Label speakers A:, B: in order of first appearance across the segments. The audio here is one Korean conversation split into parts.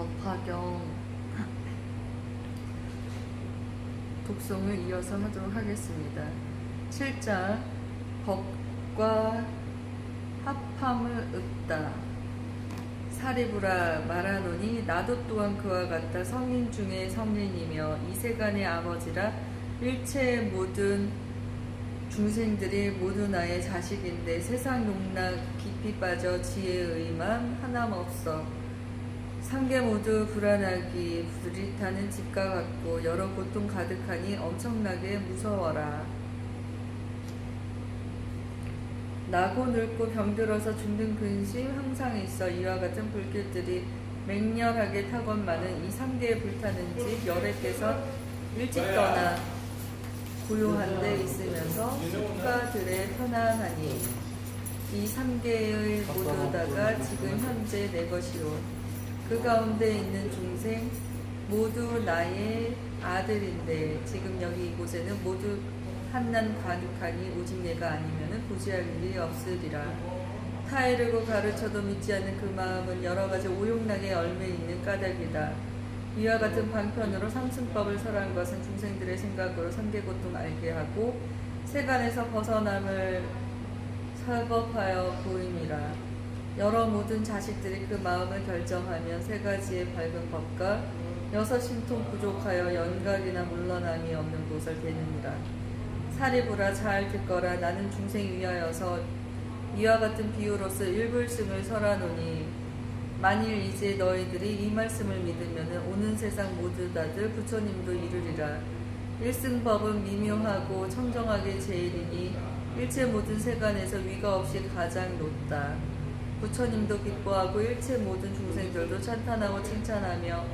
A: 법화경 독송을 이어서 하도록 하겠습니다. 7장 법과 합함을 읊다. 사리부라 말하노니 나도 또한 그와 같다. 성인 중에 성인이며 이 세간의 아버지라. 일체의 모든 중생들이 모두 나의 자식인데 세상 농락 깊이 빠져 지혜의만 하나없어. 상계 모두 불안하기 부릿하는 집과 같고 여러 고통 가득하니 엄청나게 무서워라. 나고 늙고 병들어서 죽는 근심 항상 있어. 이와 같은 불길들이 맹렬하게 타건만은 이 상계에 불타는지 열애께서 일찍 떠나 고요한 데 있으면서 숙가들의 편안하니 이 상계의 모두다가 지금 현재 내 것이요 그 가운데 있는 중생 모두 나의 아들인데 지금 여기 이곳에는 모두 한난 관육하니 오직 내가 아니면 구제할 일이 없으리라. 타이르고 가르쳐도 믿지 않는 그 마음은 여러가지 오용락에 얽매 있는 까닭이다. 이와 같은 방편으로 삼승법을 설한 것은 중생들의 생각으로 상계고통 알게 하고 세간에서 벗어남을 설법하여 보임이라. 여러 모든 자식들이 그 마음을 결정하면 세 가지의 밝은 법과 여섯 신통 부족하여 연각이나 물러남이 없는 곳을 되느니라. 사리부라 잘 듣거라. 나는 중생 위하여서 이와 같은 비유로서 일불승을 설하노니 만일 이제 너희들이 이 말씀을 믿으면 오는 세상 모두 다들 부처님도 이르리라. 일승법은 미묘하고 청정하게 제일이니 일체 모든 세간에서 위가 없이 가장 높다. 부처님도 기뻐하고 일체 모든 중생들도 찬탄하고 칭찬하며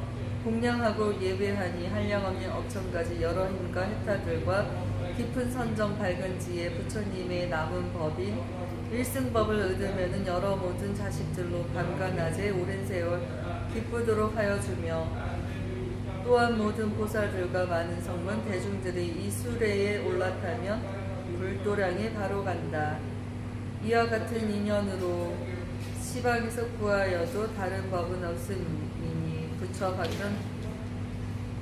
A: 공양하고 예배하니 한량없는 억천가지 여러 힘과 혜타들과 깊은 선정 밝은 지혜 부처님의 남은 법인 일승법을 얻으면은 여러 모든 자식들로 밤과 낮에 오랜 세월 기쁘도록 하여 주며 또한 모든 보살들과 많은 성문 대중들이 이 수레에 올라타면 불도량에 바로 간다. 이와 같은 인연으로 시방에서 구하여도 다른 법은 없음이니 부처 방편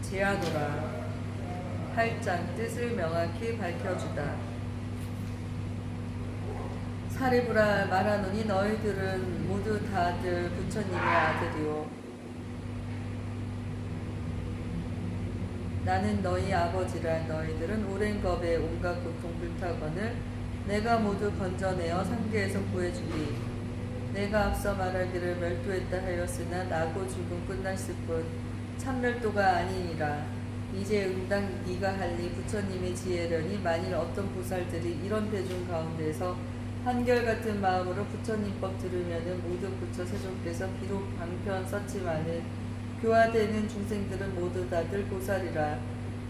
A: 제하노라. 8장 뜻을 명확히 밝혀주다. 사리부라 말하노니 너희들은 모두 다들 부처님의 아들이요 나는 너희 아버지라. 너희들은 오랜 겁에 온갖 고통 불타거늘 내가 모두 건져내어 상계에서 구해주리. 내가 앞서 말하기를 멸도했다 하였으나 나고 죽음 끝났을 뿐 참멸도가 아니니라. 이제 응당 네가 할리 부처님의 지혜려니 만일 어떤 보살들이 이런 대중 가운데서 한결같은 마음으로 부처님법 들으면은 모두 부처 세존께서 비록 방편 썼지만은 교화되는 중생들은 모두 다들 보살이라.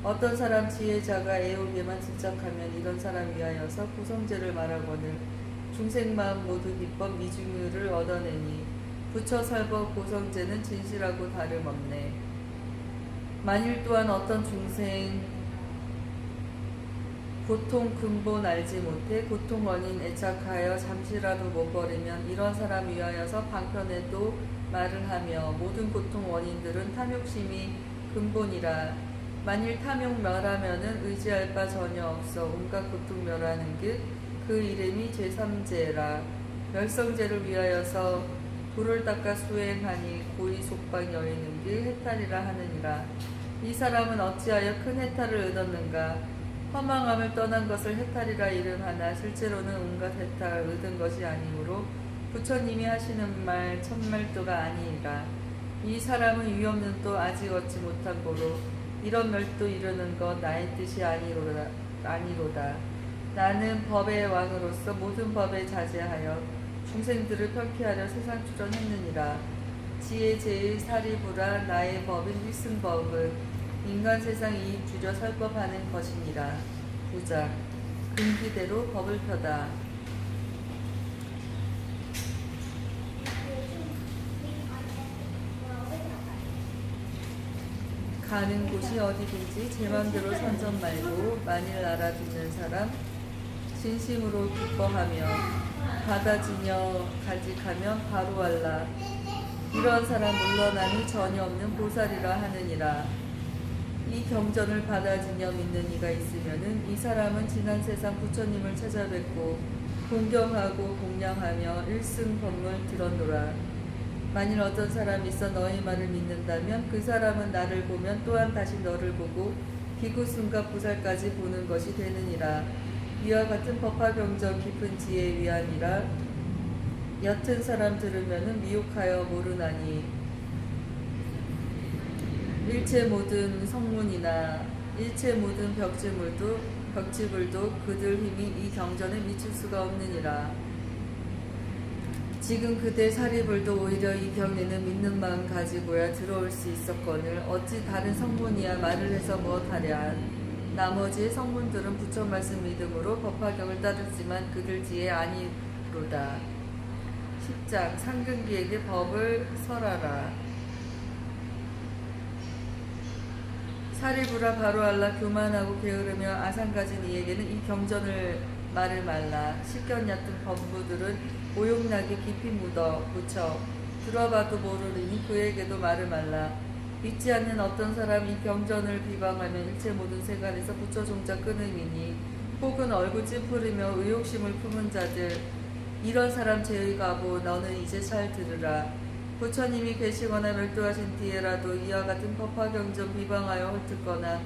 A: 어떤 사람 지혜자가 애옥에만 집착하면 이런 사람 위하여서 고성제를 말하거늘 중생 마음 모두 기법 미중유를 얻어내니 부처 설법 고성제는 진실하고 다름없네. 만일 또한 어떤 중생 고통 근본 알지 못해 고통 원인 애착하여 잠시라도 못 버리면 이런 사람 위하여서 방편에도 말을 하며 모든 고통 원인들은 탐욕심이 근본이라. 만일 탐욕 멸하면은 의지할 바 전혀 없어. 온갖 고통 멸하는 길 그 이름이 제3제라. 멸성제를 위하여서 불을 닦아 수행하니 고의 속방 여의는 길 해탈이라 하느니라. 이 사람은 어찌하여 큰 해탈을 얻었는가? 허망함을 떠난 것을 해탈이라 이름하나 실제로는 온갖 해탈을 얻은 것이 아니므로 부처님이 하시는 말 천멸도가 아니니라. 이 사람은 위없는 도 아직 얻지 못한 고로 이런 멸도 이루는 것 나의 뜻이 아니로다. 나는 법의 왕으로서 모든 법에 자제하여 중생들을 편피하려 세상 출현했느니라. 지혜 제일 사리부라. 나의 법인 일승법은 인간 세상 이익 주려 설법하는 것이니라. 9장 근기대로 법을 펴다. 가는 곳이 어디든지 제 맘대로 선전 말고 만일 알아듣는 사람 진심으로 기뻐하며 받아지며 간직하면 바로 알라. 이런 사람 물러남이 전혀 없는 보살이라 하느니라. 이 경전을 받아지며 믿는 이가 있으면은 이 사람은 지난 세상 부처님을 찾아뵙고 공경하고 공양하며 일승법물 들었노라. 만일 어떤 사람이 있어 너희 말을 믿는다면 그 사람은 나를 보면 또한 다시 너를 보고 비구승과 보살까지 보는 것이 되느니라. 이와 같은 법화경전 깊은 지혜에 위함이라. 옅은 사람 들으면은 미혹하여 모르나니 일체 모든 성문이나 일체 모든 벽지물도 그들 힘이 이 경전에 미칠 수가 없느니라. 지금 그대 사리불도 오히려 이 경에는 믿는 마음 가지고야 들어올 수 있었거늘 어찌 다른 성문이야 말을 해서 무엇하랴. 나머지 성문들은 부처 말씀 믿음으로 법화경을 따르지만 그들 지혜 아니로다. 10장 상근기에게 법을 설하라. 사리부라 바로알라 교만하고 게으르며 아상가진 이에게는 이 경전을 말을 말라. 식견 얕은 법부들은 오용나게 깊이 묻혀 들어봐도 모르리니 그에게도 말을 말라. 믿지 않는 어떤 사람 이 경전을 비방하면 일체 모든 세간에서 부처 종자 끊음이니 혹은 얼굴 찌푸리며 의욕심을 품은 자들 이런 사람 제의가보 너는 이제 잘 들으라. 부처님이 계시거나 멸도하신 뒤에라도 이와 같은 법화경전 비방하여 헐뜯거나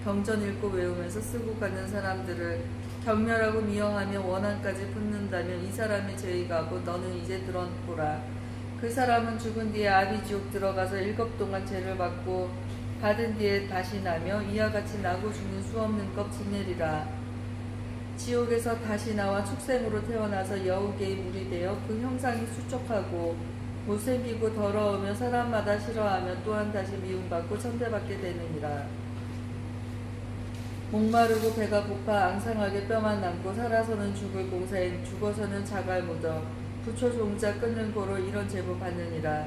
A: 경전 읽고 외우면서 쓰고 가는 사람들을 경멸하고 미워하며 원한까지 붙는다면 이 사람의 죄의가고 너는 이제 들어보라. 그 사람은 죽은 뒤에 아비지옥 들어가서 7 동안 죄를 받고 받은 뒤에 다시 나며 이와 같이 나고 죽는 수없는 것 지내리라. 지옥에서 다시 나와 축생으로 태어나서 여우개의 물이 되어 그 형상이 수척하고 못생기고 더러우며 사람마다 싫어하며 또한 다시 미움받고 천대받게 되느니라. 목마르고 배가 고파 앙상하게 뼈만 남고 살아서는 죽을 공사인 죽어서는 자갈 묻어 부처 종자 끊는 고로 이런 제보 받느니라.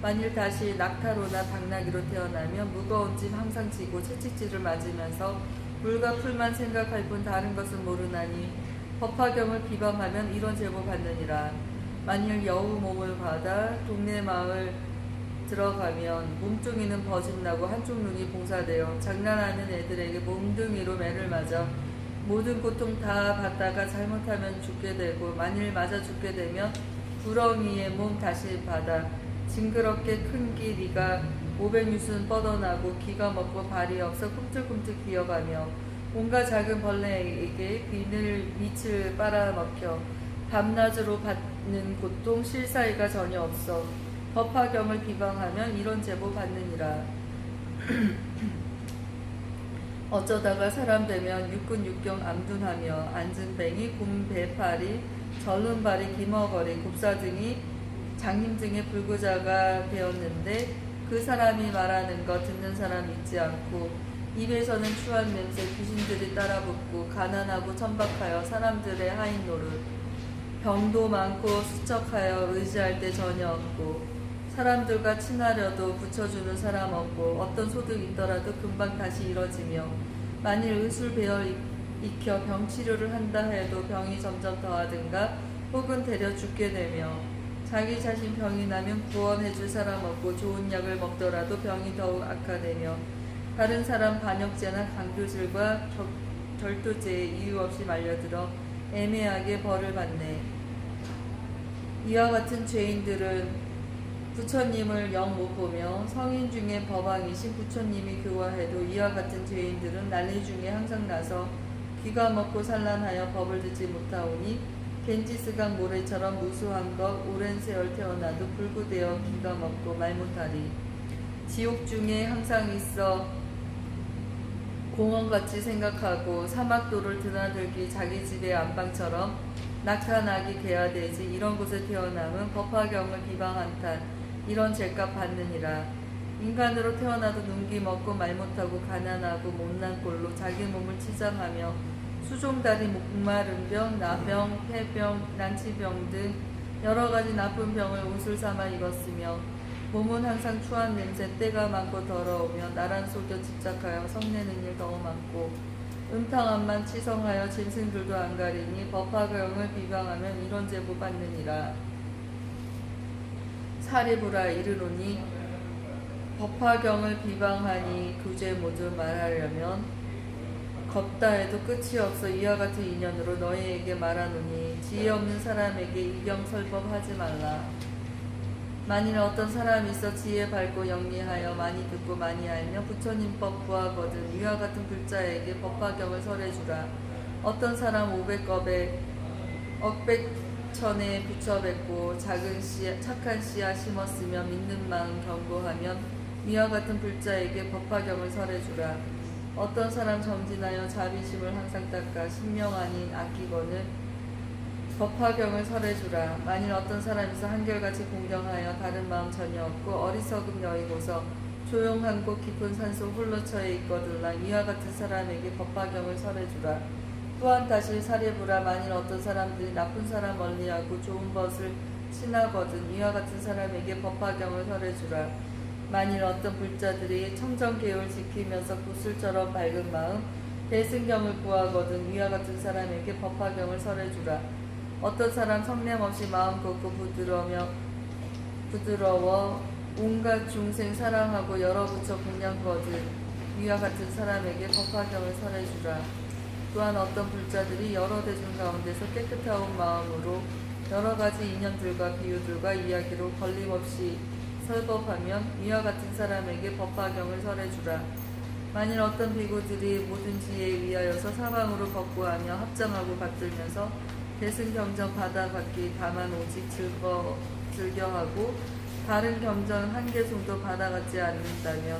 A: 만일 다시 낙타로나 당나귀로 태어나면 무거운 짐 항상 지고 채찍질을 맞으면서 물과 풀만 생각할 뿐 다른 것은 모르나니 법화경을 비방하면 이런 제보 받느니라. 만일 여우 몸을 받아 동네 마을 들어가면 몸뚱이는 버짐나고 한쪽 눈이 봉사되어 장난하는 애들에게 몸뚱이로 매를 맞아 모든 고통 다 받다가 잘못하면 죽게 되고 만일 맞아 죽게 되면 구렁이의 몸 다시 받아 징그럽게 큰 길이가 500유순 뻗어나고 기가 먹고 발이 없어 꿈틀꿈틀 기어가며 온갖 작은 벌레에게 빛을 빨아먹혀 밤낮으로 받는 고통 쉴 사이가 전혀 없어 법화경을 비방하면 이런 제보 받느니라. 어쩌다가 사람 되면 육군 육경 암둔하며 앉은 뱅이 곰배파리 절름발이 기머거리 곱사 등이 장님 등의 불구자가 되었는데 그 사람이 말하는 것 듣는 사람 있지 않고 입에서는 추한 냄새 귀신들이 따라붙고 가난하고 천박하여 사람들의 하인 노릇 병도 많고 수척하여 의지할 때 전혀 없고 사람들과 친하려도 붙여주는 사람 없고 어떤 소득이 있더라도 금방 다시 이뤄지며 만일 의술 배열 익혀 병 치료를 한다 해도 병이 점점 더하든가 혹은 데려 죽게 되며 자기 자신 병이 나면 구원해줄 사람 없고 좋은 약을 먹더라도 병이 더욱 악화되며 다른 사람 반역죄나 강교질과 절도죄에 이유 없이 말려들어 애매하게 벌을 받네. 이와 같은 죄인들은 부처님을 영 못 보며 성인 중에 법왕이신 부처님이 교화해도 이와 같은 죄인들은 난리 중에 항상 나서 귀가 먹고 산란하여 법을 듣지 못하오니 겐지스강 모래처럼 무수한 것 오랜 세월 태어나도 불구되어 귀가 먹고 말 못하리. 지옥 중에 항상 있어 공원같이 생각하고 사막도를 드나들기 자기 집의 안방처럼 낙타나기 개화되지 이런 곳에 태어남은 법화경을 비방한 탓 이런 죄값 받느니라. 인간으로 태어나도 눈기 먹고 말 못하고 가난하고 못난 꼴로 자기 몸을 치장하며 수종다리 목마른 병, 나병, 폐병, 난치병 등 여러 가지 나쁜 병을 옷을 삼아 입었으며 몸은 항상 추한 냄새, 때가 많고 더러우며 나란 속여 집착하여 성내는 일 더 많고 음탕함만 치성하여 짐승들도 안 가리니 법화경을 비방하면 이런 제보 받느니라. 사리부라 이르노니 법화경을 비방하니 교제 모두 말하려면 걷다 해도 끝이 없어 이와 같은 인연으로 너희에게 말하노니 지혜 없는 사람에게 이경설법하지 말라. 만일 어떤 사람이 있어 지혜 밝고 영리하여 많이 듣고 많이 알며 부처님법 구하거든 이와 같은 불자에게 법화경을 설해주라. 어떤 사람 500겁에 억백천에 붙여 뱉고 작은 착한 씨앗 심었으며 믿는 마음 견고하면 이와 같은 불자에게 법화경을 설해주라. 어떤 사람 점진하여 자비심을 항상 닦아 신명 아닌 아끼거늘 법화경을 설해주라. 만일 어떤 사람이서 한결같이 공경하여 다른 마음 전혀 없고 어리석음 여이고서 조용한 곳 깊은 산속 홀로 처해 있거들라. 이와 같은 사람에게 법화경을 설해주라. 또한 다시 사례부라. 만일 어떤 사람들이 나쁜 사람 멀리하고 좋은 것을 친하거든 이와 같은 사람에게 법화경을 설해주라. 만일 어떤 불자들이 청정계율 지키면서 구슬처럼 밝은 마음 대승경을 구하거든 이와 같은 사람에게 법화경을 설해주라. 어떤 사람 성냄 없이 마음 곱고 부드러워 온갖 중생 사랑하고 여러 부처 공양거든 이와 같은 사람에게 법화경을 설해주라. 또한 어떤 불자들이 여러 대중 가운데서 깨끗한 마음으로 여러 가지 인연들과 비유들과 이야기로 걸림없이 설법하면 이와 같은 사람에게 법화경을 설해주라. 만일 어떤 비구들이 모든 지혜에 위하여서 사방으로 법구하며 합장하고 받들면서 대승경전 받아받기 다만 오직 즐겨하고 다른 경전 한 개 정도 받아받지 않는다면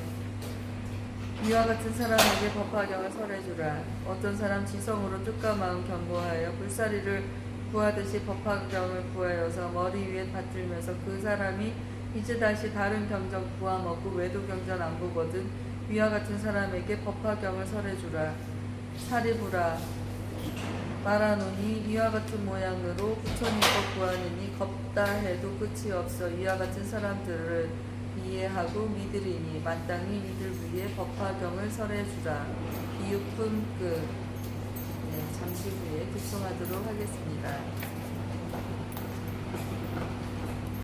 A: 이와 같은 사람에게 법화경을 설해주라. 어떤 사람 지성으로 뜻과 마음 견고하여 불사리를 구하듯이 법화경을 구하여서 머리 위에 받들면서 그 사람이 이제 다시 다른 경전 구함없고 외도 경전 안 보거든 위와 같은 사람에게 법화경을 설해주라. 사리부라. 말하노니 이와 같은 모양으로 부처님법 구하느니 걷다 해도 끝이 없어 이와 같은 사람들을 이해하고 믿으리니 마땅히 믿을 위해 법화경을 설해주라. 비유품 끝. 네, 잠시 후에 급송하도록 하겠습니다.